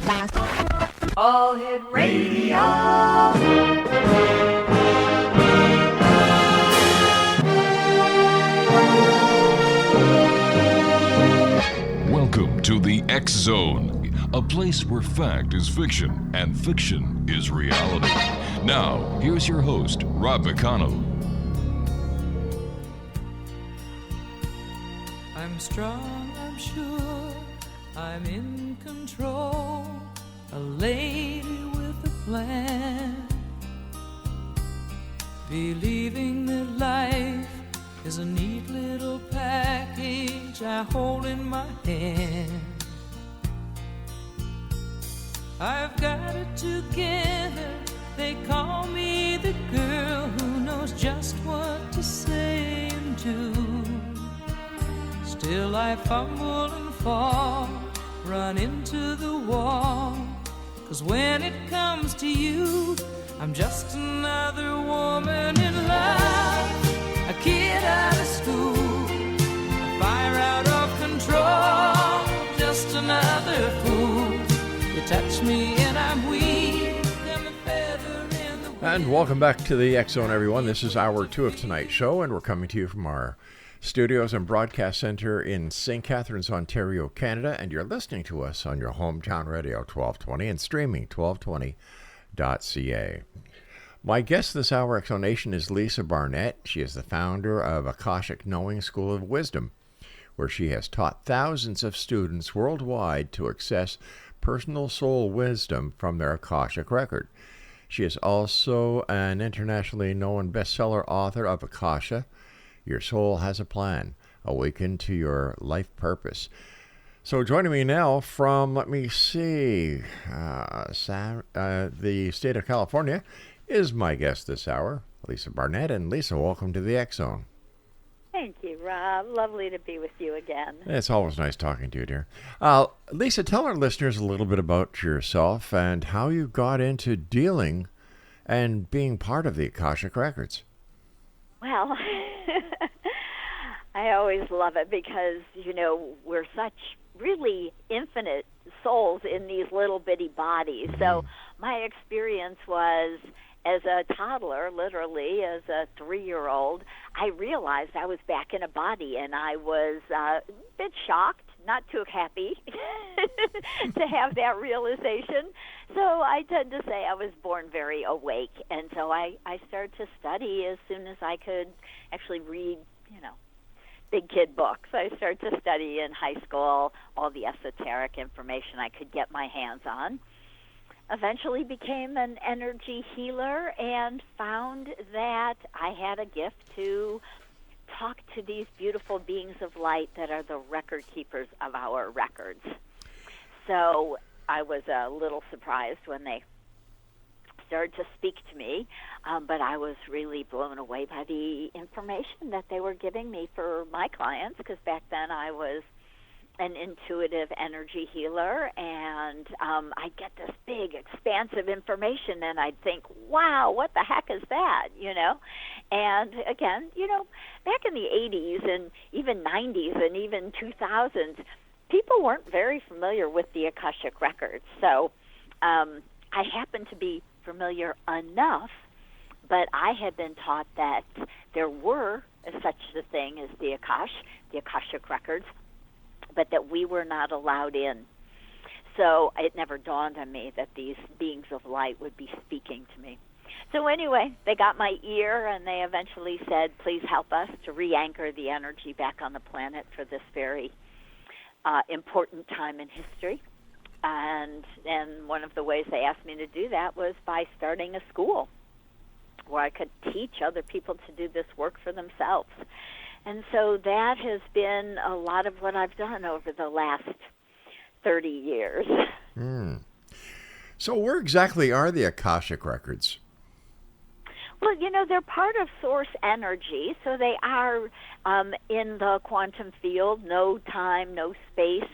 All Hit Radio. Welcome to the X Zone, a place where fact is fiction and fiction is reality. Now, here's your host, Rob McConnell. I'm strong, I'm sure, I'm in control, a lady with a plan, believing that life is a neat little package I hold in my hand. I've got it together, they call me the girl who knows just what to say and do. Still I fumble and fall, run into the wall, 'cause when it comes to you, I'm just another woman in love, a kid out of school, a fire out of control, just another fool. You touch me and I'm weak, I'm a feather in the wind. And welcome back to the X Zone, everyone. This is hour 2 of tonight's show, and we're coming to you from our studios and broadcast center in St. Catharines, Ontario, Canada, and you're listening to us on your hometown radio 1220 and streaming 1220.ca. My guest this hour, X Zone Nation, is Lisa Barnett. She is the founder of Akashic Knowing School of Wisdom, where she has taught thousands of students worldwide to access personal soul wisdom from their Akashic Record. She is also an internationally known bestseller author of Akasha, Your Soul Has a Plan, Awaken to Your Life Purpose. So joining me now from, the state of California, is my guest this hour, Lisa Barnett. And Lisa, welcome to the X Zone. Thank you, Rob. Lovely to be with you again. It's always nice talking to you, dear. Lisa, tell our listeners a little bit about yourself and how you got into dealing and being part of the Akashic Records. Well, I always love it because, we're such really infinite souls in these little bitty bodies. Mm-hmm. So my experience was, as a toddler, literally, as a 3-year-old, I realized I was back in a body, and I was a bit shocked, not too happy to have that realization. So I tend to say I was born very awake, and so I started to study as soon as I could actually read, big kid books. I started to study in high school all the esoteric information I could get my hands on. Eventually became an energy healer and found that I had a gift to talk to these beautiful beings of light that are the record keepers of our records. So I was a little surprised when they started to speak to me, but I was really blown away by the information that they were giving me for my clients, because back then I was an intuitive energy healer, and I'd get this big, expansive information, and I'd think, wow, what the heck is that, And again, back in the 80s and even 90s and even 2000s, people weren't very familiar with the Akashic Records. So I happened to be familiar enough, but I had been taught that there were such a thing as the Akashic Records, but that we were not allowed in. So it never dawned on me that these beings of light would be speaking to me. So anyway, they got my ear, and they eventually said, please help us to re-anchor the energy back on the planet for this very important time in history. And one of the ways they asked me to do that was by starting a school where I could teach other people to do this work for themselves. And so that has been a lot of what I've done over the last 30 years. So where exactly are the Akashic Records? Well, they're part of source energy, so they are in the quantum field, no time, no space,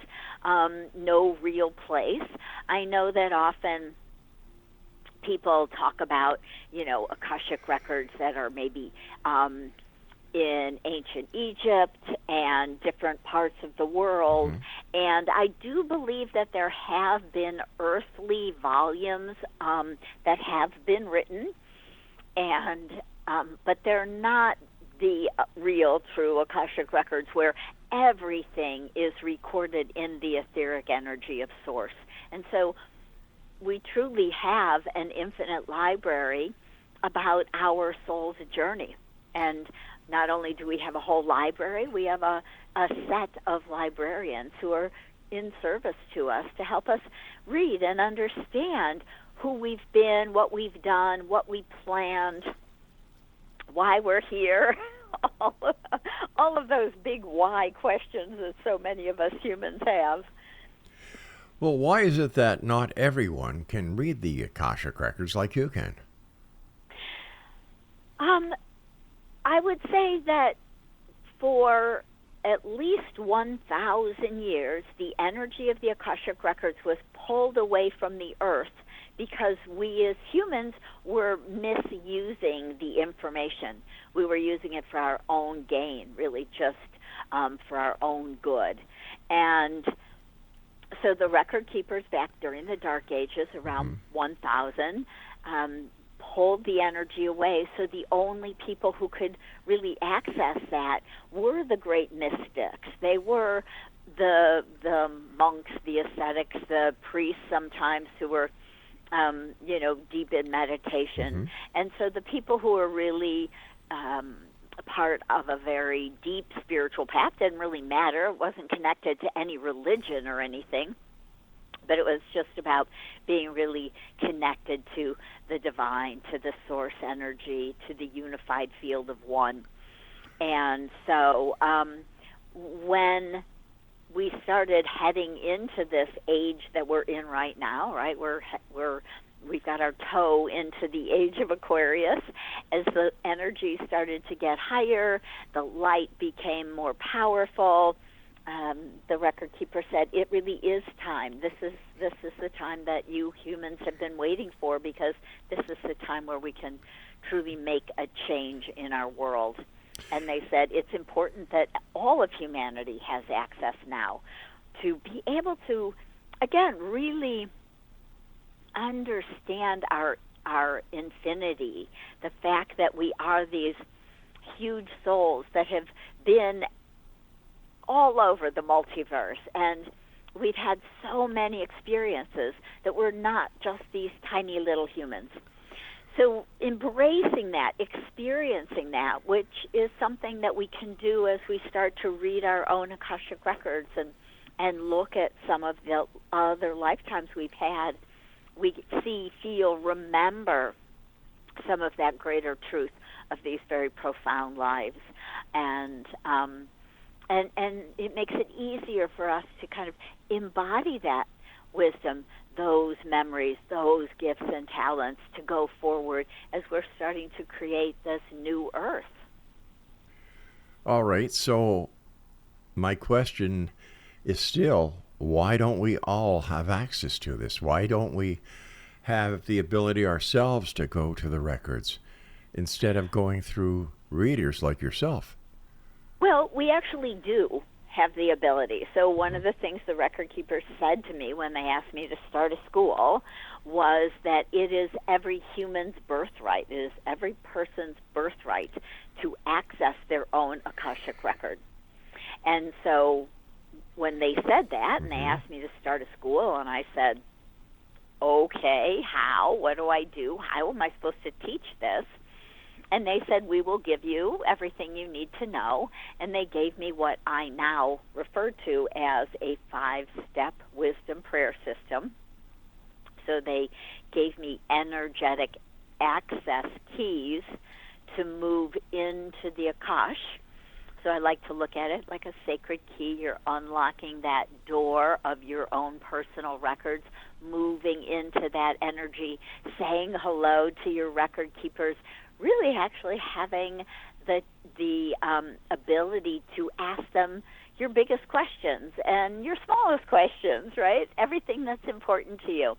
no real place. I know that often people talk about, Akashic records that are maybe in ancient Egypt and different parts of the world. And I do believe that there have been earthly volumes that have been written, and but they're not the real, true Akashic records where everything is recorded in the etheric energy of Source. And so we truly have an infinite library about our soul's journey. And not only do we have a whole library, we have a set of librarians who are in service to us to help us read and understand who we've been, what we've done, what we planned, why we're here, all of those big why questions that so many of us humans have. Well, why is it that not everyone can read the Akashic records like you can? I would say that for at least 1,000 years, the energy of the Akashic records was pulled away from the earth because we as humans were misusing the information. We were using it for our own gain, really just for our own good. And so the record keepers back during the Dark Ages, around 1,000, pulled the energy away, so the only people who could really access that were the great mystics. They were the monks, the ascetics, the priests sometimes who were deep in meditation. And so the people who were really part of a very deep spiritual path didn't really matter. It wasn't connected to any religion or anything, but it was just about being really connected to the divine, to the source energy, to the unified field of one. And so when we started heading into this age that we're in right now, right? We've got our toe into the age of Aquarius. As the energy started to get higher, the light became more powerful. The record keeper said, it really is time. This is the time that you humans have been waiting for, because this is the time where we can truly make a change in our world. And they said it's important that all of humanity has access now to be able to, again, really understand our infinity, the fact that we are these huge souls that have been all over the multiverse, and we've had so many experiences that we're not just these tiny little humans. So embracing that, experiencing that, which is something that we can do as we start to read our own Akashic records and look at some of the other lifetimes we've had, we see, feel, remember some of that greater truth of these very profound lives. And it makes it easier for us to kind of embody that wisdom, those memories, those gifts and talents to go forward as we're starting to create this new earth. All right, so my question is still, why don't we all have access to this? Why don't we have the ability ourselves to go to the records instead of going through readers like yourself? Well, we actually do have the ability. So one of the things the record keepers said to me when they asked me to start a school was that it is every human's birthright, it is every person's birthright to access their own Akashic record. And so when they said that and they asked me to start a school, and I said, okay, how? What do I do? How am I supposed to teach this? And they said, we will give you everything you need to know. And they gave me what I now refer to as a 5-step wisdom prayer system. So they gave me energetic access keys to move into the Akash. So I like to look at it like a sacred key. You're unlocking that door of your own personal records, moving into that energy, saying hello to your record keepers, really actually having the ability to ask them your biggest questions and your smallest questions, right? Everything that's important to you.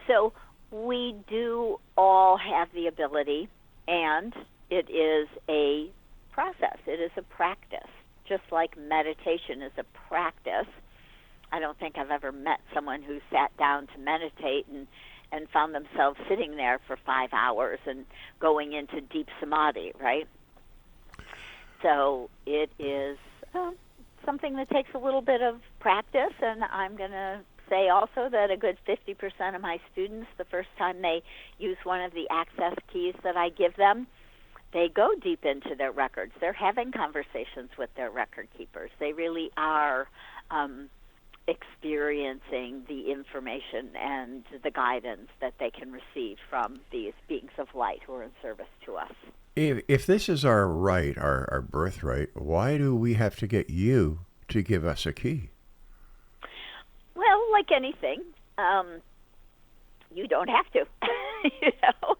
So we do all have the ability, and it is a process. It is a practice, just like meditation is a practice. I don't think I've ever met someone who sat down to meditate and found themselves sitting there for 5 hours and going into deep samadhi, right? So it is something that takes a little bit of practice, and I'm going to say also that a good 50% of my students, the first time they use one of the access keys that I give them, they go deep into their records. They're having conversations with their record keepers. They really are experiencing the information and the guidance that they can receive from these beings of light who are in service to us. If this is our right, our birthright, why do we have to get you to give us a key? Well, like anything, you don't have to. You know,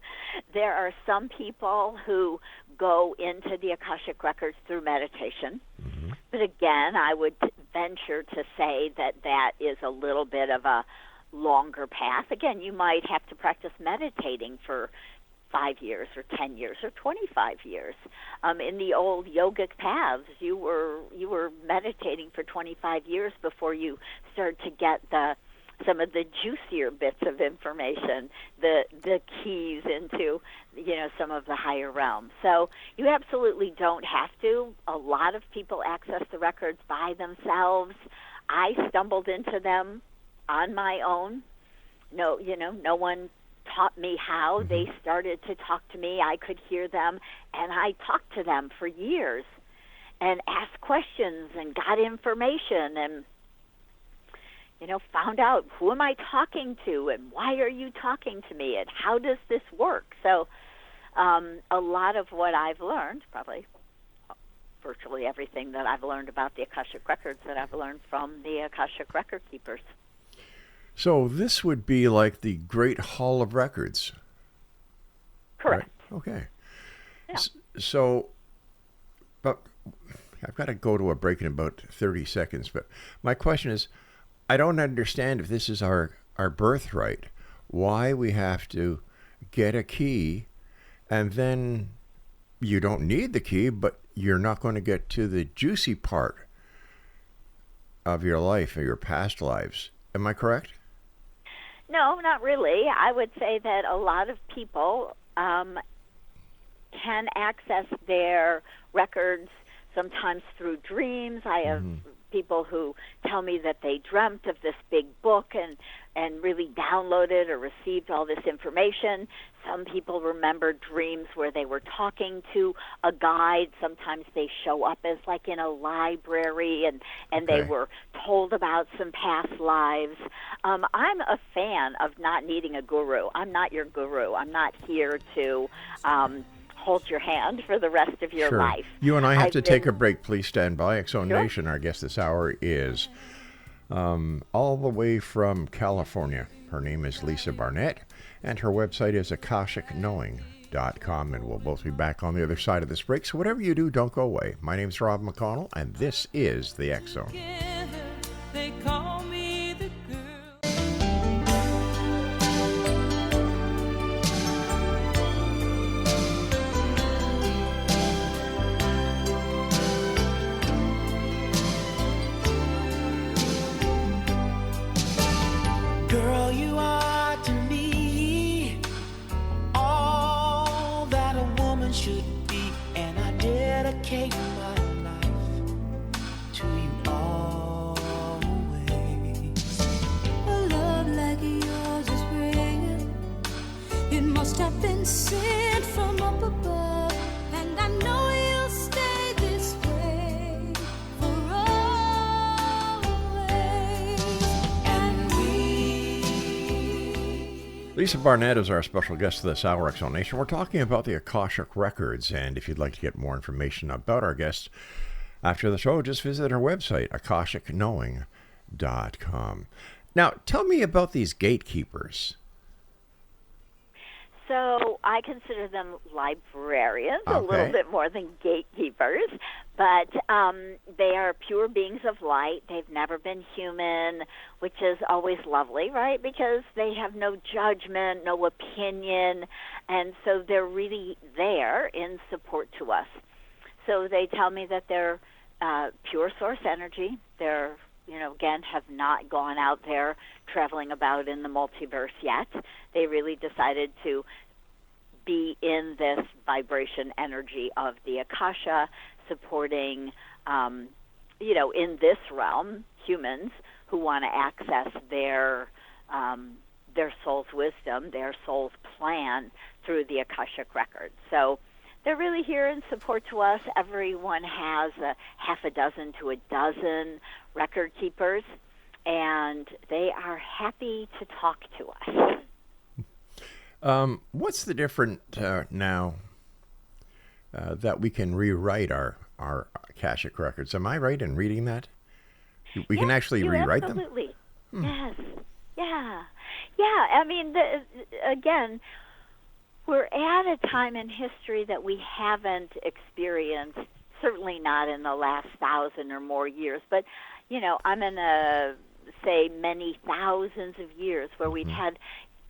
there are some people who go into the Akashic Records through meditation. Mm-hmm. But again, I would venture to say that that is a little bit of a longer path. Again, you might have to practice meditating for 5 years or 10 years or 25 years. In the old yogic paths, you were meditating for 25 years before you start to get some of the juicier bits of information, the keys into, some of the higher realms. So you absolutely don't have to. A lot of people access the records by themselves. I stumbled into them on my own. No one taught me how. They started to talk to me. I could hear them, and I talked to them for years and asked questions and got information and found out, who am I talking to and why are you talking to me and how does this work? So a lot of what I've learned, probably virtually everything that I've learned about the Akashic Records, that I've learned from the Akashic Record keepers. So this would be like the Great Hall of Records. Correct. Right? Okay. Yeah. So, but I've got to go to a break in about 30 seconds. But my question is, I don't understand, if this is our birthright, why we have to get a key, and then you don't need the key, but you're not going to get to the juicy part of your life or your past lives. Am I correct? No, not really. I would say that a lot of people can access their records sometimes through dreams. I have people who tell me that they dreamt of this big book and really downloaded or received all this information. Some people remember dreams where they were talking to a guide. Sometimes they show up as like in a library and they were told about some past lives. I'm a fan of not needing a guru. I'm not your guru. I'm not here to hold your hand for the rest of your life. You and I have to take a break. Please stand by. X-Zone Nation, our guest this hour is all the way from California. Her name is Lisa Barnett, and her website is akashicknowing.com, and we'll both be back on the other side of this break. So whatever you do, don't go away. My name's Rob McConnell, and this is the X-Zone. They call me the girl, you are to me all that a woman should be, and I dedicate my life to you always. A love like yours is rare. It must have been sent from up above, and I know you'll stay this way for always. And Lisa Barnett is our special guest this hour, X-Zone Nation. We're talking about the Akashic Records, and if you'd like to get more information about our guest after the show, just visit our website, akashickknowing.com. Now, tell me about these gatekeepers. So I consider them librarians, a little bit more than gatekeepers, but they are pure beings of light. They've never been human, which is always lovely, right? Because they have no judgment, no opinion, and so they're really there in support to us. So they tell me that they're pure source energy. They're, again, have not gone out there traveling about in the multiverse yet. They really decided to be in this vibration energy of the Akasha, supporting, in this realm, humans who want to access their soul's wisdom, their soul's plan through the Akashic Record. So they're really here in support to us. Everyone has a half a dozen to a dozen record keepers, and they are happy to talk to us. What's the difference now that we can rewrite our Akashic records? Am I right in reading that? We can actually rewrite absolutely. them? Yes. Yeah. I mean, again, we're at a time in history that we haven't experienced, certainly not in the last 1,000 or more years, but, I'm going to say many thousands of years where we've had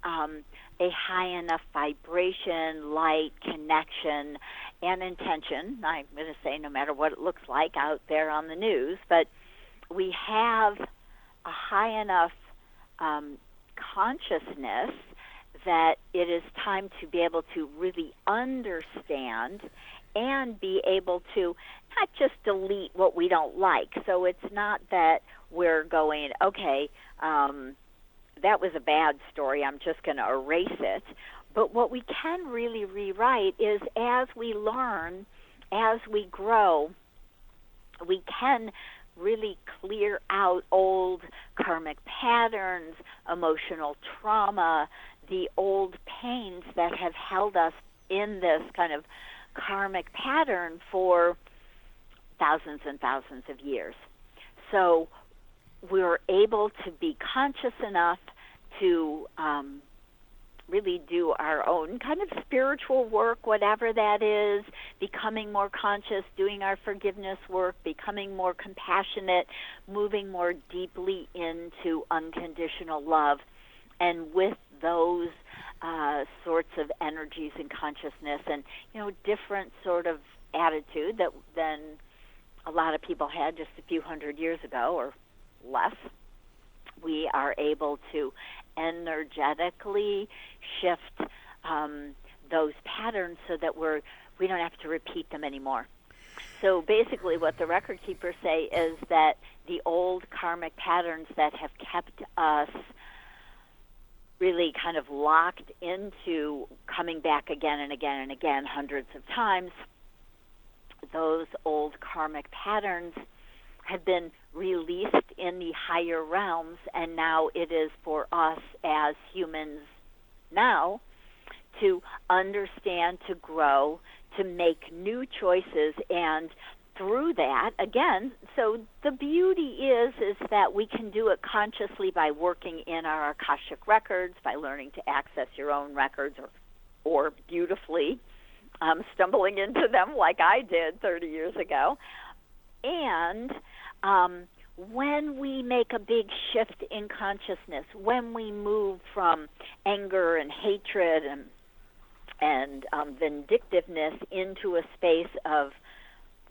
a high enough vibration, light, connection, and intention. I'm going to say no matter what it looks like out there on the news, but we have a high enough consciousness that it is time to be able to really understand and be able to not just delete what we don't like. So it's not that we're going, okay, that was a bad story, I'm just going to erase it. But what we can really rewrite is as we learn, as we grow, we can really clear out old karmic patterns, emotional trauma, the old pains that have held us in this kind of karmic pattern for thousands and thousands of years. So we're able to be conscious enough to really do our own kind of spiritual work, whatever that is, becoming more conscious, doing our forgiveness work, becoming more compassionate, moving more deeply into unconditional love. And with those sorts of energies and consciousness and, different sort of attitude than a lot of people had just a few hundred years ago or less, we are able to energetically shift those patterns so that we don't have to repeat them anymore. So basically what the record keepers say is that the old karmic patterns that have kept us really kind of locked into coming back again and again and again hundreds of times, those old karmic patterns have been released in the higher realms, and now it is for us as humans now to understand, to grow, to make new choices, and through that, again, so the beauty is that we can do it consciously by working in our Akashic records, by learning to access your own records, or beautifully stumbling into them like I did 30 years ago. And when we make a big shift in consciousness, when we move from anger and hatred and vindictiveness into a space of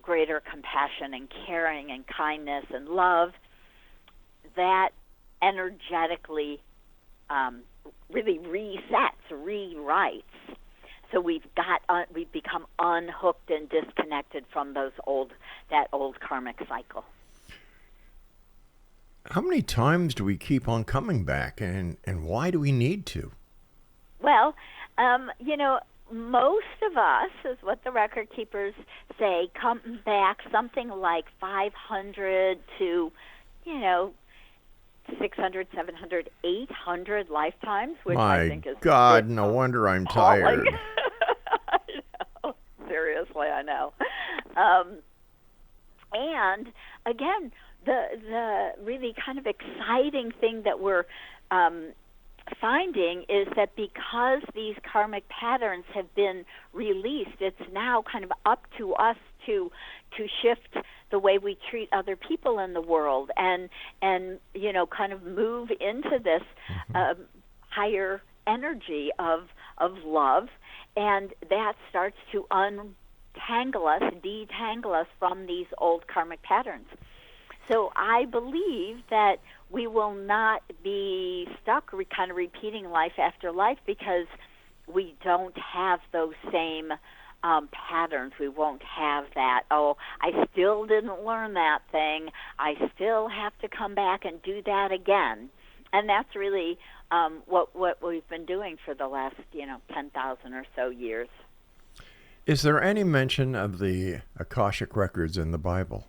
greater compassion and caring and kindness and love, that energetically really resets, rewrites. So we've become unhooked and disconnected from that old karmic cycle. How many times do we keep on coming back, and why do we need to? Well, most of us, is what the record keepers say, come back something like 500 to, 600, 700, 800 lifetimes, which I think is... My God, no wonder I'm tired. I know. Seriously, I know. And, again, the really kind of exciting thing that we're finding is that because these karmic patterns have been released, it's now kind of up to us to shift the way we treat other people in the world and kind of move into this higher energy of love, and that starts to detangle us from these old karmic patterns. So I believe that we will not be stuck kind of repeating life after life because we don't have those same patterns. We won't have that, oh, I still didn't learn that thing. I still have to come back and do that again. And that's really what we've been doing for the last, 10,000 or so years. Is there any mention of the Akashic Records in the Bible?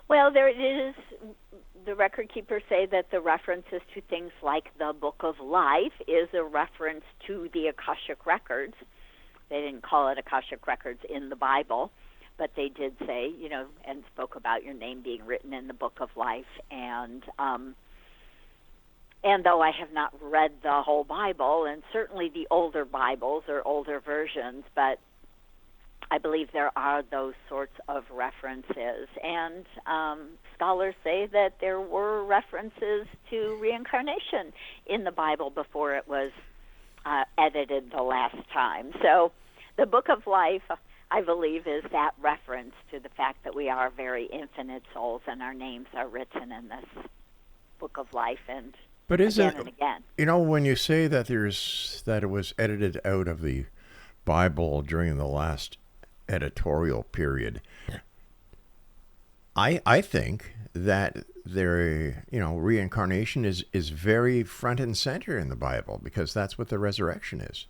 Well, there is. The record keepers say that the references to things like the Book of Life is a reference to the Akashic Records. They didn't call it Akashic Records in the Bible, but they did say, and spoke about your name being written in the Book of Life. And though I have not read the whole Bible, and certainly the older Bibles or older versions, but I believe there are those sorts of references. And scholars say that there were references to reincarnation in the Bible before it was edited the last time. So the Book of Life, I believe, is that reference to the fact that we are very infinite souls and our names are written in this Book of Life and again and again. When you say that that it was edited out of the Bible during the last editorial period, I think that reincarnation is very front and center in the Bible because that's what the resurrection is.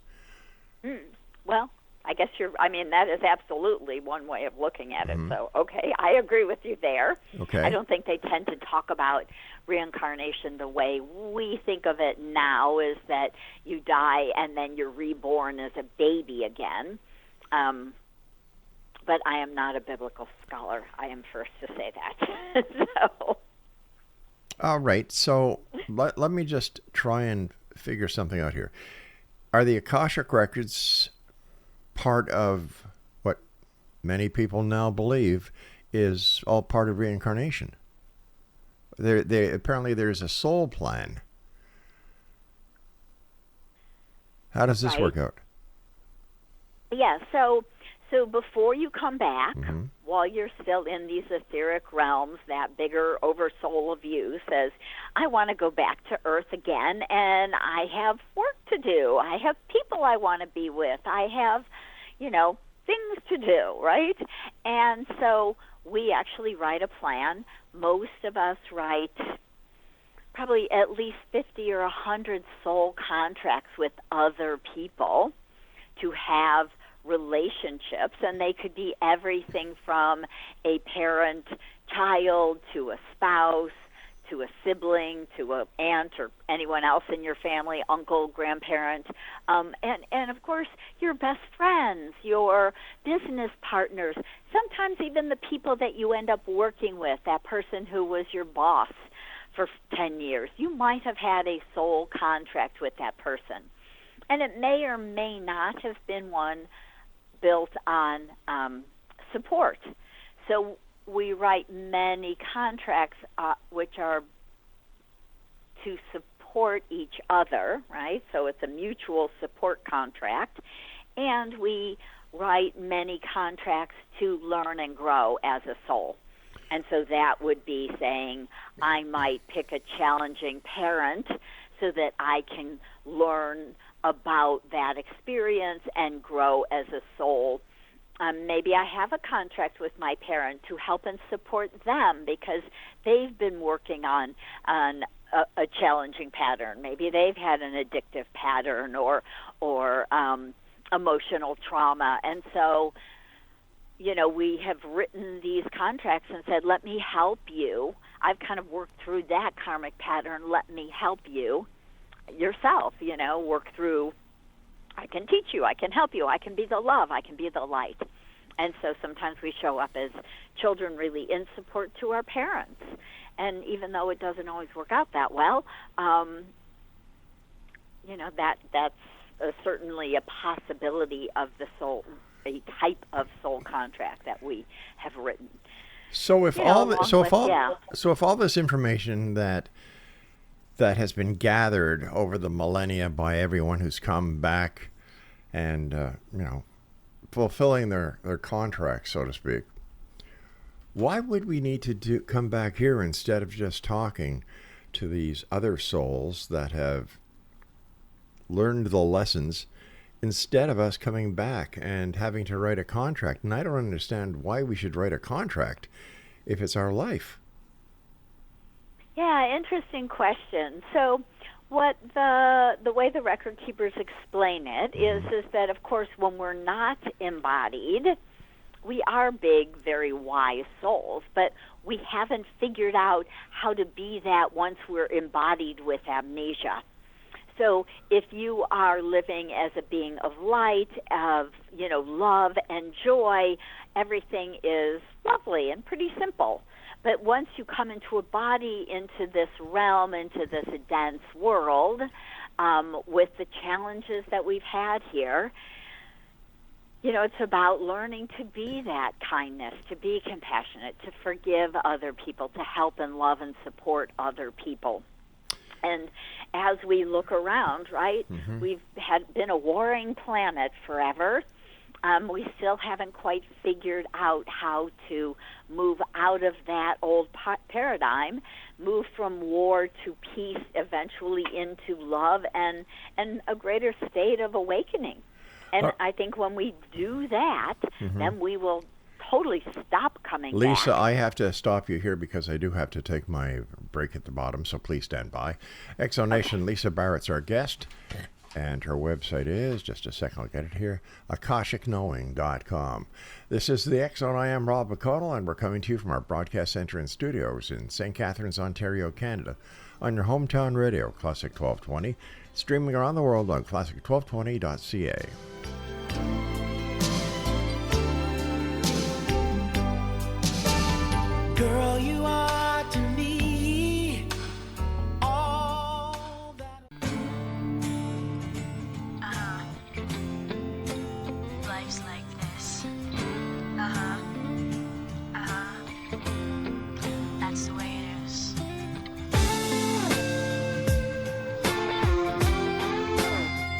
Well, I guess that is absolutely one way of looking at it. So, okay, I agree with you there. Okay. I don't think they tend to talk about reincarnation the way we think of it now, is that you die and then you're reborn as a baby again. But I am not a biblical scholar. I am first to say that. So. All right. So let me just try and figure something out here. Are the Akashic Records part of what many people now believe is all part of reincarnation? Apparently there's a soul plan. How does this work out? Yeah, so before you come back, while you're still in these etheric realms, that bigger oversoul of you says, I want to go back to Earth again, and I have work to do. I have people I want to be with. I have, things to do, right? And so we actually write a plan. Most of us write probably at least 50 or 100 soul contracts with other people to have relationships, and they could be everything from a parent-child to a spouse to a sibling to an aunt or anyone else in your family, uncle, grandparent, and of course your best friends, your business partners, sometimes even the people that you end up working with, that person who was your boss for 10 years. You might have had a soul contract with that person, and it may or may not have been one built on support. So we write many contracts which are to support each other, right? So it's a mutual support contract. And we write many contracts to learn and grow as a soul. And so that would be saying, I might pick a challenging parent so that I can learn about that experience and grow as a soul. Maybe I have a contract with my parent to help and support them because they've been working on a challenging pattern. Maybe they've had an addictive pattern or emotional trauma. And so, we have written these contracts and said, let me help you. I've kind of worked through that karmic pattern. Let me help you yourself, work through. I can teach you, I can help you, I can be the love, I can be the light. And so sometimes we show up as children really in support to our parents. And even though it doesn't always work out that well, that's certainly a possibility of the soul, a type of soul contract that we have written. So if all this information that has been gathered over the millennia by everyone who's come back and fulfilling their contract, so to speak, why would we need to come back here instead of just talking to these other souls that have learned the lessons, instead of us coming back and having to write a contract? And I don't understand why we should write a contract if it's our life. Yeah, interesting question. So what the way the record keepers explain it is that, of course, when we're not embodied, we are big, very wise souls, but we haven't figured out how to be that once we're embodied with amnesia. So if you are living as a being of light, of, love and joy, everything is lovely and pretty simple. But once you come into a body, into this realm, into this dense world, with the challenges that we've had here, it's about learning to be that kindness, to be compassionate, to forgive other people, to help and love and support other people. And as we look around, right, we've been a warring planet forever. We still haven't quite figured out how to move out of that old paradigm, move from war to peace, eventually into love and a greater state of awakening. And I think when we do that, then we will totally stop coming back. Lisa, I have to stop you here because I do have to take my break at the bottom, so please stand by. Exonation, Lisa Barrett's our guest, and her website is, just a second, I'll get it here, akashicknowing.com. This is the X Zone. I am Rob McConnell, and we're coming to you from our broadcast center and studios in St. Catharines, Ontario, Canada, on your hometown radio, Classic 1220, streaming around the world on classic1220.ca. Girl, you are to me all that. Life's like this. That's the way it is.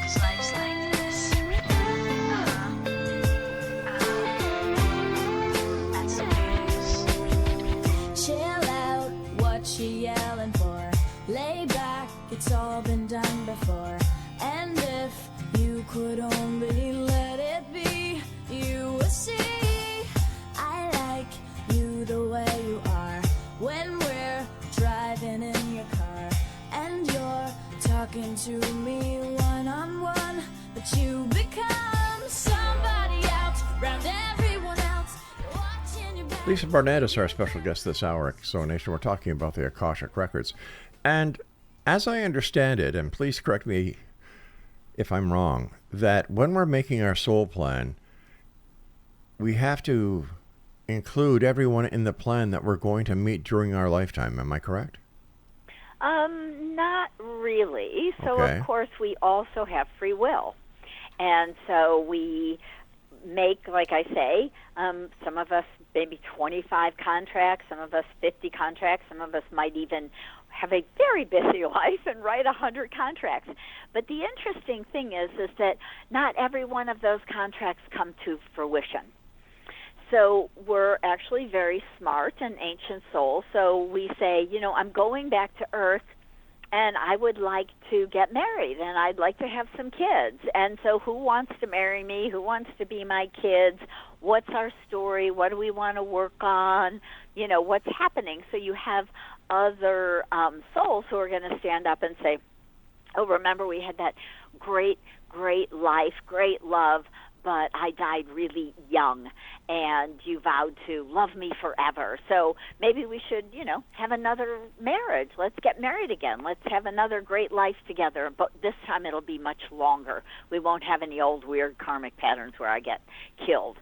Cause life's like this. That's the way it is. Chill out, what you yelling for? Lay back, it's all been done before. And if you could only let it be, you would see I like you the way you are. When we're driving in your car and you're talking to me one-on-one, but you become somebody else, round everyone else. You're watching your back. Lisa Barnett is our special guest this hour, Exonation. We're talking about the Akashic Records. And as I understand it, and please correct me if I'm wrong, that when we're making our soul plan, we have to include everyone in the plan that we're going to meet during our lifetime. Am I correct? Not really. So, Okay. of course, we also have free will. And so we make, like I say, some of us maybe 25 contracts, some of us 50 contracts, some of us might even have a very busy life and write 100 contracts. But the interesting thing is that not every one of those contracts come to fruition. So we're actually very smart and ancient souls. So we say, I'm going back to Earth, and I would like to get married, and I'd like to have some kids. And so who wants to marry me? Who wants to be my kids? What's our story? What do we want to work on? What's happening? So you have other souls who are going to stand up and say, oh, remember we had that great, great life, great love, but I died really young, and you vowed to love me forever. So maybe we should, have another marriage. Let's get married again. Let's have another great life together, but this time it'll be much longer. We won't have any old weird karmic patterns where I get killed.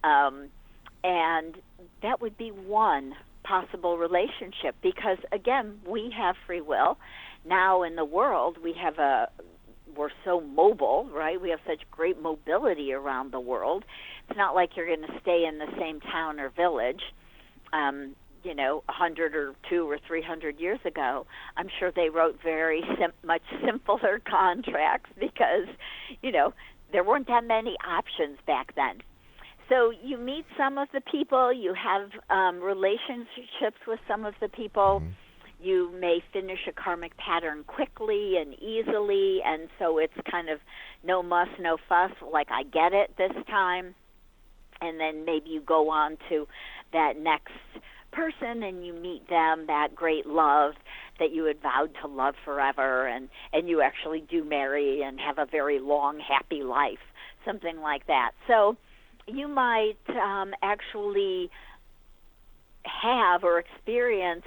And that would be one possible relationship because, again, we have free will. Now in the world, we're so mobile, right? We have such great mobility around the world. It's not like you're going to stay in the same town or village, 100 or 200 or 300 years ago. I'm sure they wrote very much simpler contracts because, there weren't that many options back then. So you meet some of the people, you have relationships with some of the people. You may finish a karmic pattern quickly and easily, and so it's kind of no muss, no fuss, like I get it this time. And then maybe you go on to that next person and you meet them, that great love that you had vowed to love forever, and you actually do marry and have a very long, happy life, something like that. So you might actually have or experience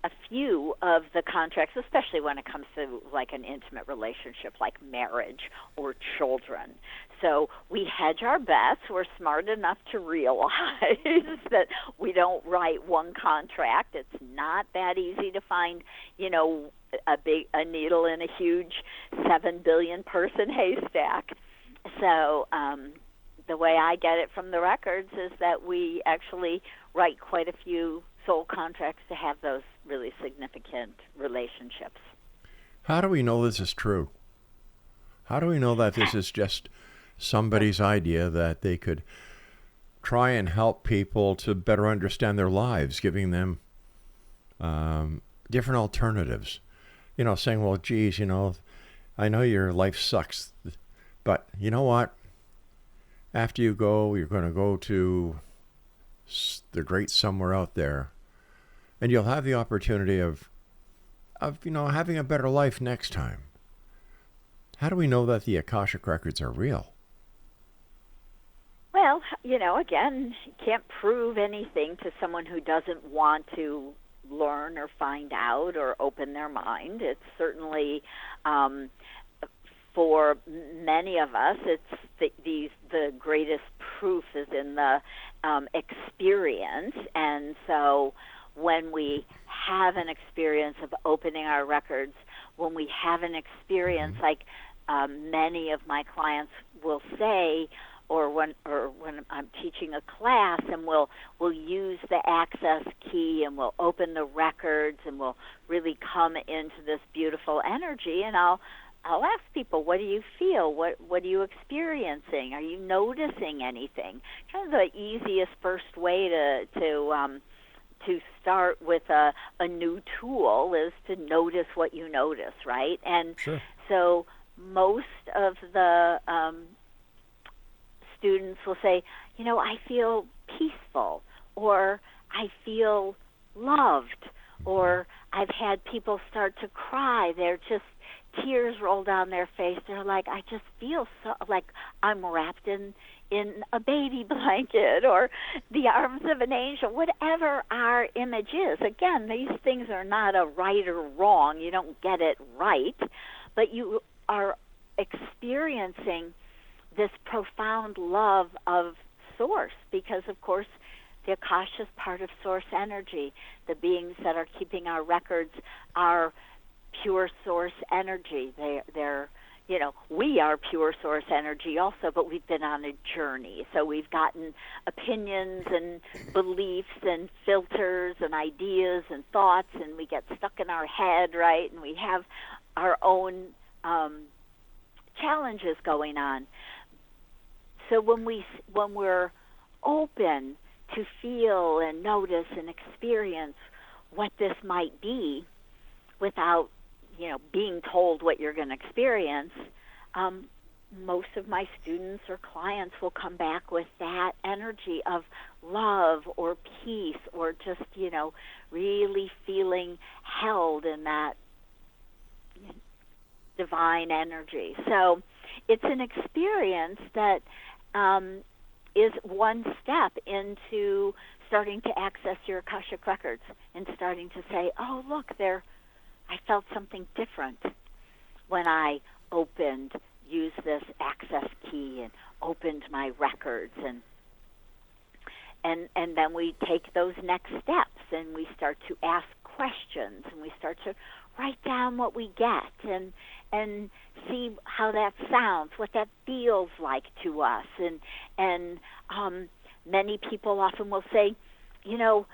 a few of the contracts, especially when it comes to like an intimate relationship like marriage or children. So we hedge our bets. We're smart enough to realize that we don't write one contract. It's not that easy to find, you know, a needle in a huge 7 billion person haystack. So the way I get it from the records is that we actually write quite a few soul contracts to have those really significant relationships. How do we know this is true? How do we know that this is just somebody's idea that they could try and help people to better understand their lives, giving them different alternatives? You know, saying, well, geez, you know, I know your life sucks, but you know what? After you go, you're going to go to the great somewhere out there, and you'll have the opportunity of you know, having a better life next time. How do we know that the Akashic Records are real? Well, you know, again, you can't prove anything to someone who doesn't want to learn or find out or open their mind. It's certainly, for many of us, it's the greatest proof is in the experience. And so when we have an experience of opening our records, when we have an experience like many of my clients will say, or when I'm teaching a class, and we'll use the access key and we'll open the records and we'll really come into this beautiful energy, and I'll ask people, what do you feel? What are you experiencing? Are you noticing anything? Kind of the easiest first way to start with a new tool is to notice what you notice, right? And Sure. So most of the students will say, you know, I feel peaceful, or I feel loved, or I've had people start to cry. They're just, tears roll down their face. They're like, I just feel so like I'm wrapped in a baby blanket or the arms of an angel, whatever our image is. Again, these things are not a right or wrong. You don't get it right, but you are experiencing this profound love of Source, because, of course, the Akasha is part of Source energy. The beings that are keeping our records are pure Source energy. They're you know, we are pure Source energy also, but we've been on a journey. So we've gotten opinions and beliefs and filters and ideas and thoughts, and we get stuck in our head, right? And we have our own challenges going on. So when we're open to feel and notice and experience what this might be without, you know, being told what you're going to experience, most of my students or clients will come back with that energy of love or peace or just, you know, really feeling held in that divine energy. So it's an experience that is one step into starting to access your Akashic Records and starting to say, oh, look, I felt something different when I used this access key and opened my records, and then we take those next steps and we start to ask questions and we start to write down what we get and see how that sounds, what that feels like to us, and many people often will say, you know,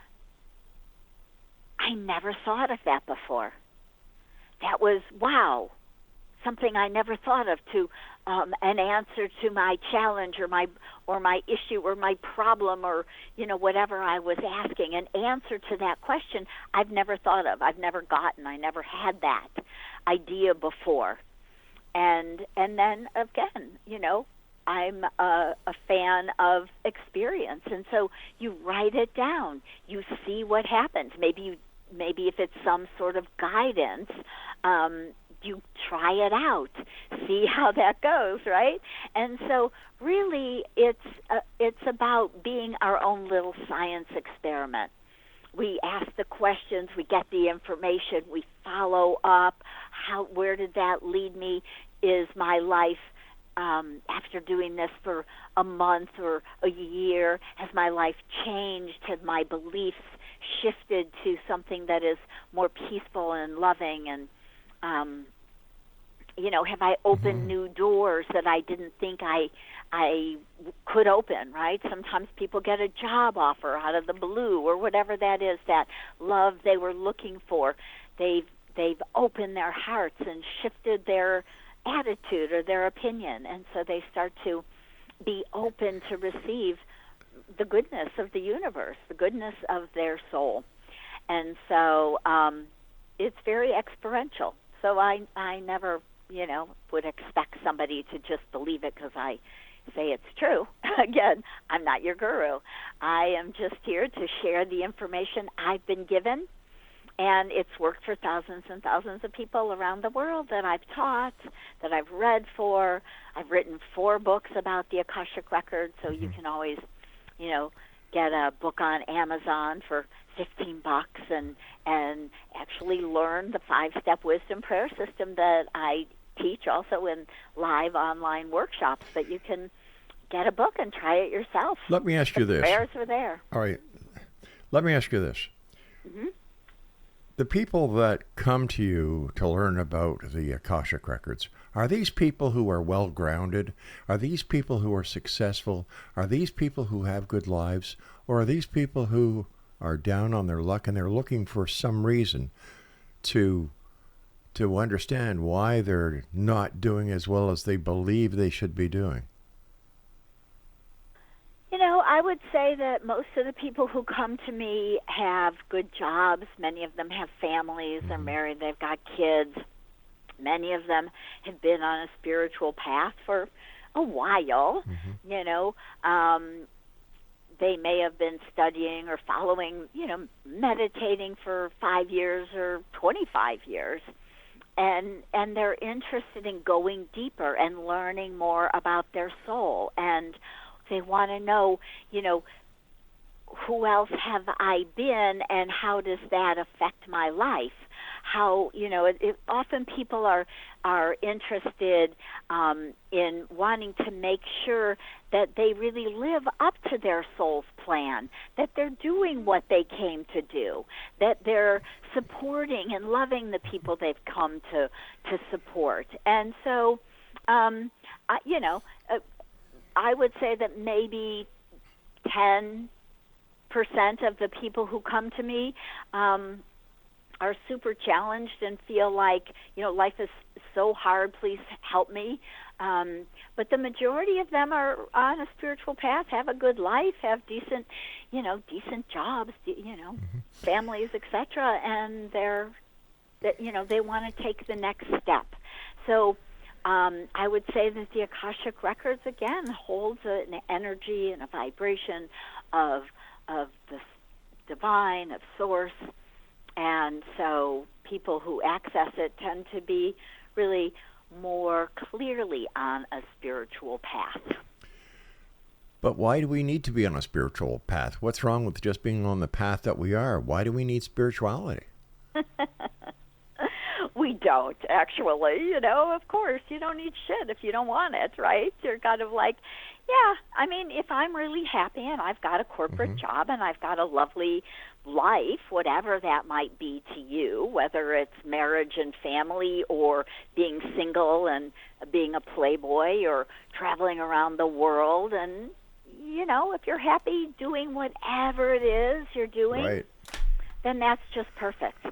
I never thought of that before. That was, wow, something I never thought of, to an answer to my challenge or my issue or my problem, or whatever I was asking, an answer to that question I've never thought of, I've never gotten, I never had that idea before. And then again, I'm a fan of experience, and so you write it down. You see what happens. Maybe if it's some sort of guidance, you try it out, see how that goes, right? And so really, it's about being our own little science experiment. We ask the questions, we get the information, we follow up. Where did that lead me? Is my life, after doing this for a month or a year, has my life changed? Have my beliefs shifted to something that is more peaceful and loving? And, have I opened new doors that I didn't think I could open, right? Sometimes people get a job offer out of the blue, or whatever that is, that love they were looking for. They've opened their hearts and shifted their attitude or their opinion, and so they start to be open to receive the goodness of the universe, the goodness of their soul. And so it's very experiential. So I never, would expect somebody to just believe it because I say it's true. Again, I'm not your guru. I am just here to share the information I've been given, and it's worked for thousands and thousands of people around the world that I've taught, that I've read for. I've written 4 books about the Akashic Record, so you can always, get a book on Amazon for $15 and actually learn the 5-step wisdom prayer system that I teach also in live online workshops. But you can get a book and try it yourself. Let me ask you this. Prayers are there. All right. Let me ask you this. Mm-hmm. The people that come to you to learn about the Akashic Records, are these people who are well-grounded? Are these people who are successful? Are these people who have good lives? Or are these people who are down on their luck and they're looking for some reason to understand why they're not doing as well as they believe they should be doing? I would say that most of the people who come to me have good jobs. Many of them have families. They're married. They've got kids. Many of them have been on a spiritual path for a while. They may have been studying or following, meditating for 5 years or 25 years. And they're interested in going deeper and learning more about their soul. And they want to know, who else have I been and how does that affect my life? How, often people are interested in wanting to make sure that they really live up to their soul's plan, that they're doing what they came to do, that they're supporting and loving the people they've come to support. And so, I would say that maybe 10% of the people who come to me are super challenged and feel like, life is so hard, please help me. But the majority of them are on a spiritual path, have a good life, have decent jobs, families, etc., and they want to take the next step. So I would say that the Akashic Records, again, holds an energy and a vibration of the divine, of source, and so people who access it tend to be really more clearly on a spiritual path. But why do we need to be on a spiritual path? What's wrong with just being on the path that we are? Why do we need spirituality? We don't, actually. Of course, you don't need shit if you don't want it, right? You're kind of like, if I'm really happy and I've got a corporate job and I've got a lovely life, whatever that might be to you, whether it's marriage and family or being single and being a playboy or traveling around the world, and, if you're happy doing whatever it is you're doing, right, then that's just perfect.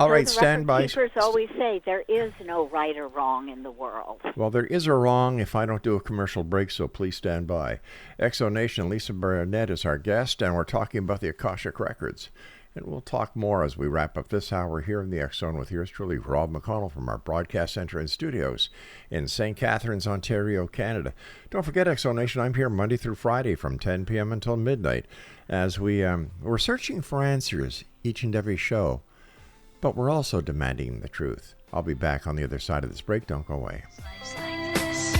All right, the stand by. record keepers always say there is no right or wrong in the world. Well, there is a wrong if I don't do a commercial break, so please stand by. Exonation, Lisa Barnett is our guest, and we're talking about the Akashic Records. And we'll talk more as we wrap up this hour here in the X Zone with yours truly, Rob McConnell, from our broadcast center and studios in St. Catharines, Ontario, Canada. Don't forget, Exonation, I'm here Monday through Friday from 10 p.m. until midnight as we're searching for answers each and every show, but we're also demanding the truth. I'll be back on the other side of this break. Don't go away. Life's like this.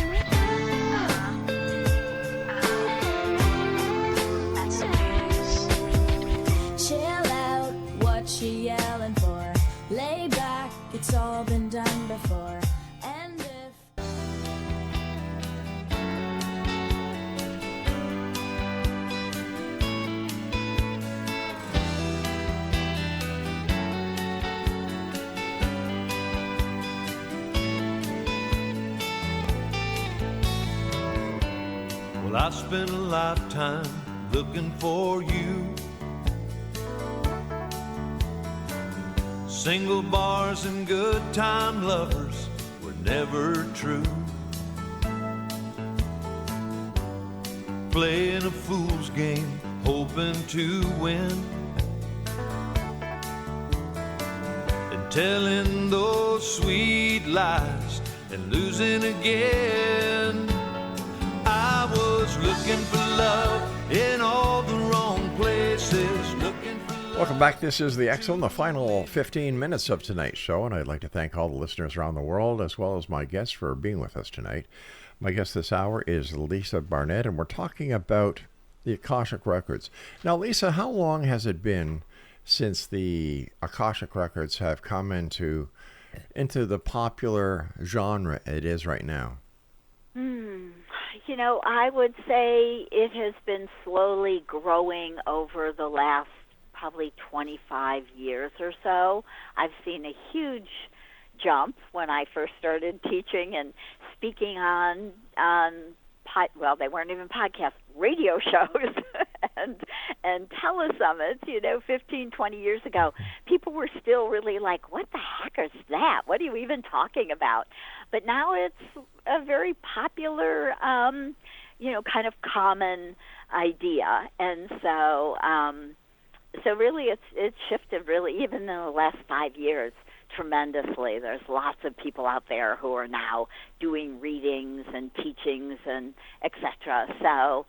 That's the way it is. Chill out, what you yelling for? Lay back, it's all been done before. And if Well, I spent a lifetime looking for you. Single bars and good time lovers were never true. Playing a fool's game, hoping to win, and telling those sweet lies and losing again. I was looking for love in all the wrong places, looking for love. Welcome back. This is the X Zone, the final 15 minutes of tonight's show, and I'd like to thank all the listeners around the world as well as my guests for being with us tonight. My guest this hour is Lisa Barnett, and we're talking about the Akashic Records. Now, Lisa, how long has it been since the Akashic Records have come into the popular genre it is right now? You know, I would say it has been slowly growing over the last probably 25 years or so. I've seen a huge jump when I first started teaching and speaking on well, they weren't even podcasts, radio shows and telesummits, 15, 20 years ago. People were still really like, what the heck is that? What are you even talking about? But now it's a very popular, kind of common idea. And so really it's shifted really even in the last 5 years tremendously. There's lots of people out there who are now doing readings and teachings and etc. So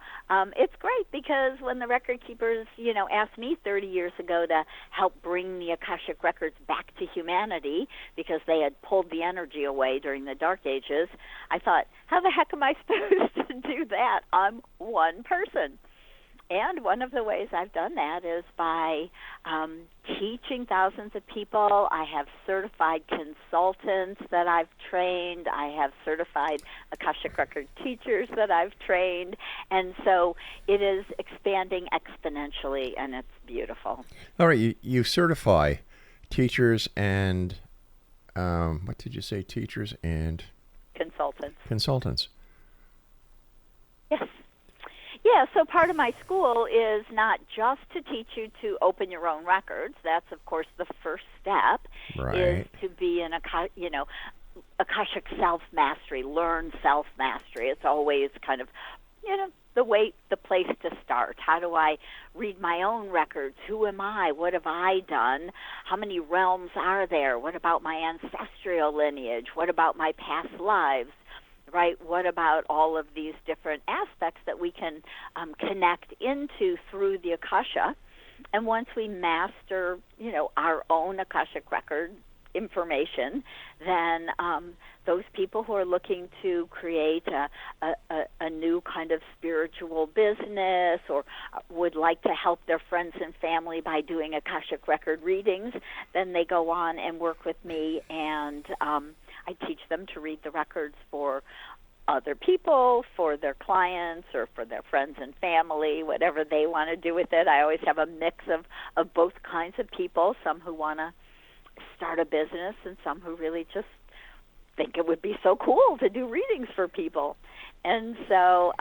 it's great because when the record keepers, asked me 30 years ago to help bring the Akashic Records back to humanity because they had pulled the energy away during the Dark Ages, I thought, how the heck am I supposed to do that? I'm one person. And one of the ways I've done that is by teaching thousands of people. I have certified consultants that I've trained. I have certified Akashic Record teachers that I've trained. And so it is expanding exponentially, and it's beautiful. All right, you certify teachers and, what did you say, teachers and? Consultants. Yes. Yeah, so part of my school is not just to teach you to open your own records. That's, of course, the first step, is to be an Akashic self-mastery, learn self-mastery. It's always kind of, the place to start. How do I read my own records? Who am I? What have I done? How many realms are there? What about my ancestral lineage? What about my past lives? Right? What about all of these different aspects that we can connect into through the Akasha? And once we master, our own Akashic Record information, then those people who are looking to create a new kind of spiritual business or would like to help their friends and family by doing Akashic Record readings, then they go on and work with me, and I teach them to read the records for other people, for their clients, or for their friends and family, whatever they want to do with it. I always have a mix of both kinds of people, some who want to start a business and some who really just think it would be so cool to do readings for people. And so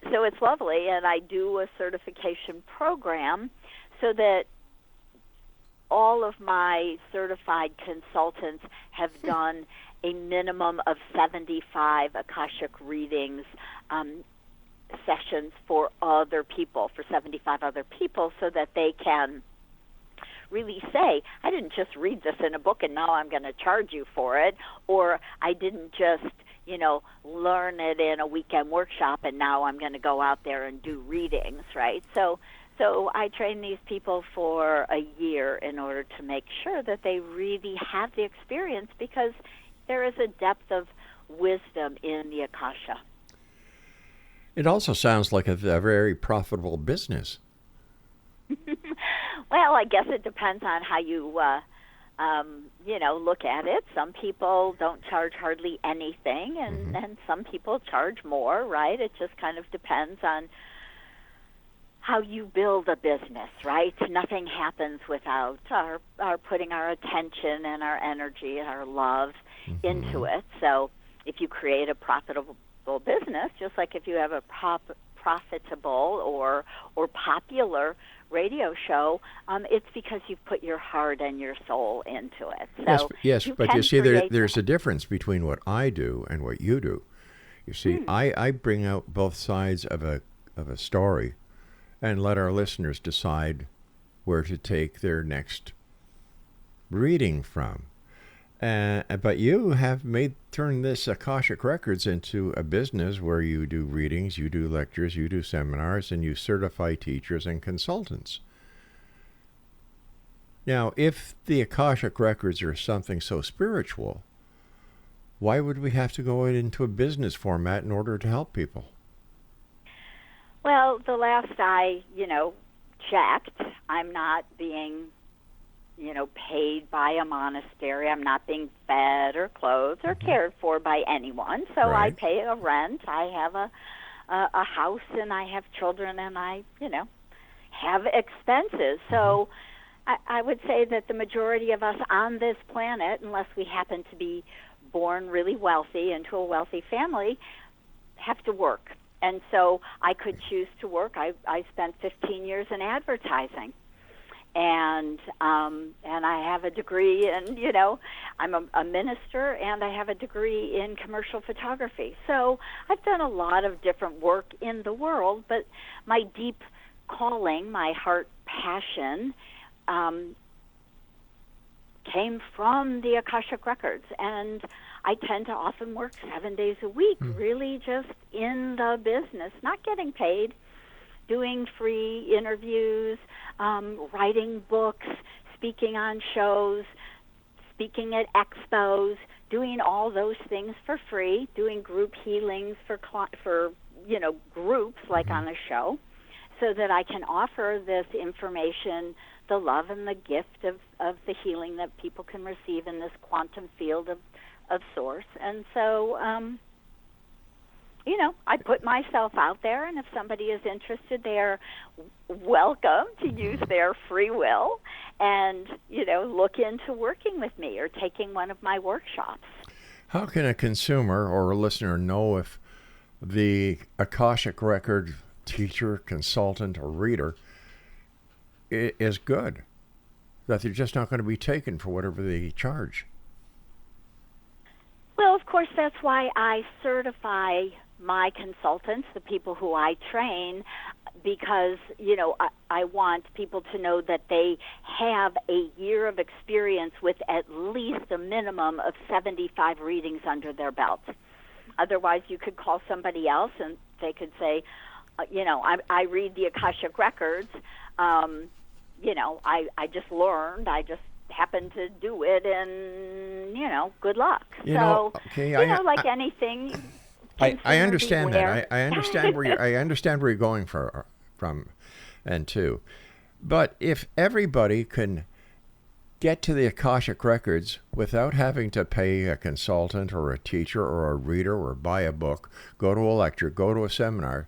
it's lovely, and I do a certification program so that all of my certified consultants have done a minimum of 75 Akashic readings sessions for other people, for 75 other people, so that they can really say, I didn't just read this in a book and now I'm going to charge you for it, or I didn't just, learn it in a weekend workshop and now I'm going to go out there and do readings, right? So I train these people for a year in order to make sure that they really have the experience, because there is a depth of wisdom in the Akasha. It also sounds like a very profitable business. Well, I guess it depends on how you, look at it. Some people don't charge hardly anything, and some people charge more, right? It just kind of depends on how you build a business, right? Nothing happens without our putting our attention and our energy and our love into it. So if you create a profitable business, just like if you have a profitable or popular radio show, it's because you've put your heart and your soul into it. So yes, but you see, there's a difference between what I do and what you do. You see, I bring out both sides of a story and let our listeners decide where to take their next reading from. But you have turned this Akashic Records into a business where you do readings, you do lectures, you do seminars, and you certify teachers and consultants. Now, if the Akashic Records are something so spiritual, why would we have to go into a business format in order to help people? Well, the last I, checked, I'm not being paid by a monastery. I'm not being fed or clothed or cared for by anyone. So Right. I pay a rent. I have a house, and I have children, and I, have expenses. So I would say that the majority of us on this planet, unless we happen to be born really wealthy into a wealthy family, have to work. And so I could choose to work. I spent 15 years in advertising. And I have a degree in, I'm a minister, and I have a degree in commercial photography. So I've done a lot of different work in the world, but my deep calling, my heart passion, came from the Akashic Records. And I tend to often work 7 days a week, really just in the business, not getting paid, doing free interviews, writing books, speaking on shows, speaking at expos, doing all those things for free, doing group healings for groups like on a show, so that I can offer this information, the love and the gift of the healing that people can receive in this quantum field of source. And so I put myself out there, and if somebody is interested, they're welcome to use their free will and, look into working with me or taking one of my workshops. How can a consumer or a listener know if the Akashic Record teacher, consultant, or reader is good? That they're just not going to be taken for whatever they charge? Well, of course, that's why I certify my consultants, the people who I train, because, I want people to know that they have a year of experience with at least a minimum of 75 readings under their belt. Otherwise, you could call somebody else and they could say, I read the Akashic Records, I just learned, I just happened to do it, and, good luck. Like anything... I understand that. I understand where you're going from and to. But if everybody can get to the Akashic Records without having to pay a consultant or a teacher or a reader or buy a book, go to a lecture, go to a seminar,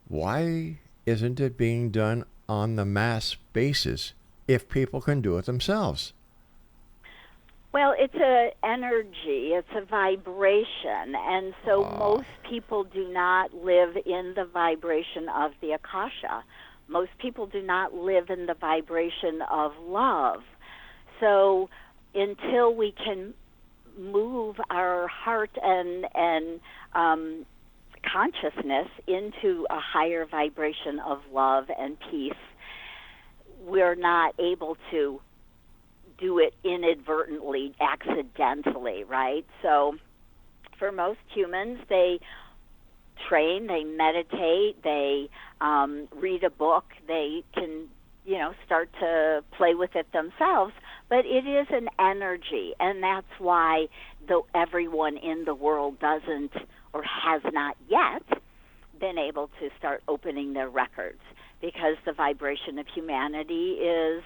why isn't it being done on the mass basis if people can do it themselves? Well, it's an energy, it's a vibration, and so most people do not live in the vibration of the Akasha. most people do not live in the vibration of love. So until we can move our heart and consciousness into a higher vibration of love and peace, we're not able to do it inadvertently, accidentally, right? So for most humans, they train, they meditate, they read a book, they can, start to play with it themselves, but it is an energy, and that's why though everyone in the world doesn't or has not yet been able to start opening their records, because the vibration of humanity is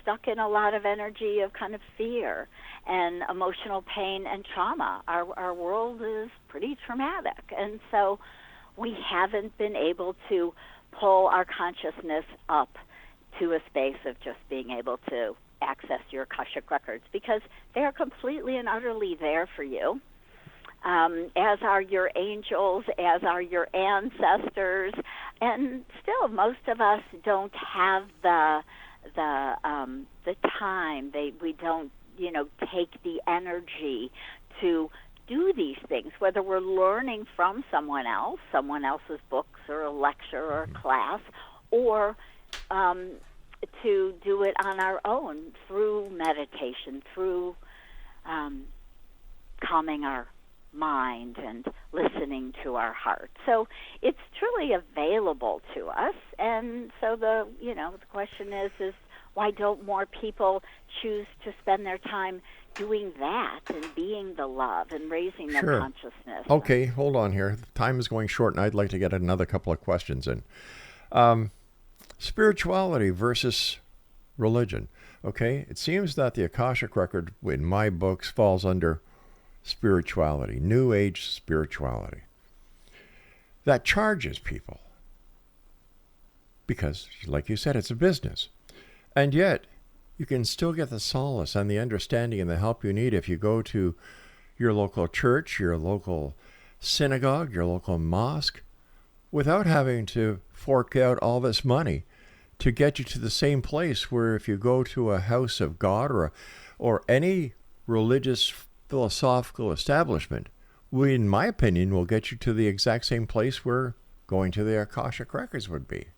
stuck in a lot of energy of kind of fear and emotional pain and trauma. Our world is pretty traumatic, and so we haven't been able to pull our consciousness up to a space of just being able to access your Akashic records, because they are completely and utterly there for you, as are your angels, as are your ancestors, and still most of us don't have the time. We don't take the energy to do these things, whether we're learning from someone else's books or a lecture or a class, or to do it on our own through meditation, through calming our mind and listening to our heart. So it's truly available to us, and so the question is why don't more people choose to spend their time doing that and being the love and raising their consciousness? Okay, hold on here. Time is going short, and I'd like to get another couple of questions in. Spirituality versus religion. Okay, it seems that the Akashic Record in my books falls under spirituality, New Age spirituality, that charges people because, like you said, it's a business. And yet, you can still get the solace and the understanding and the help you need if you go to your local church, your local synagogue, your local mosque, without having to fork out all this money to get you to the same place where if you go to a house of God or any religious philosophical establishment, we, in my opinion, will get you to the exact same place where going to the Akashic Records would be.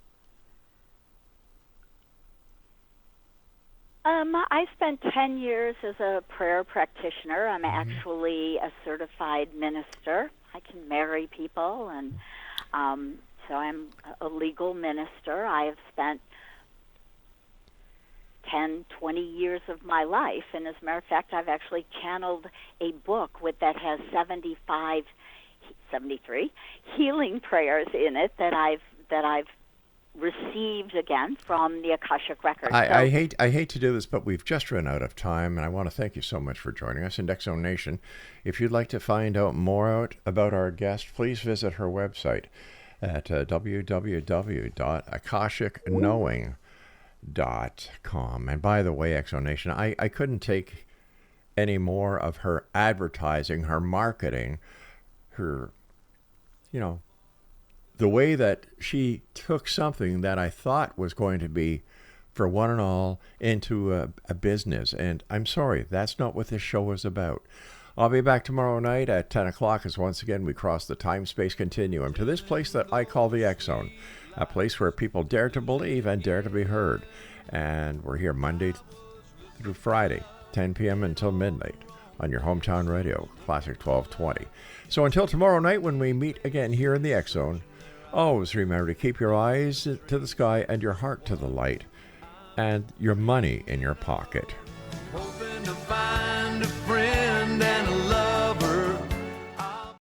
I spent 10 years as a prayer practitioner. I'm actually a certified minister. I can marry people, and so I'm a legal minister. I have spent 10, 20 years of my life, and as a matter of fact, I've actually channeled a book that has 73 healing prayers in it that I've received again from the Akashic Record. I hate to do this, but we've just run out of time, and I want to thank you so much for joining us in X Zone Nation. If you'd like to find out more about our guest, please visit her website at www.akashicknowing.com. And by the way, X Zone Nation, I couldn't take any more of her advertising, her marketing, her, the way that she took something that I thought was going to be for one and all into a business. And I'm sorry, that's not what this show is about. I'll be back tomorrow night at 10 o'clock as once again we cross the time-space continuum to this place that I call the X Zone, a place where people dare to believe and dare to be heard. And we're here Monday through Friday, 10 p.m. until midnight on your hometown radio, Classic 1220. So until tomorrow night when we meet again here in the X Zone, always remember to keep your eyes to the sky and your heart to the light and your money in your pocket. Hoping to find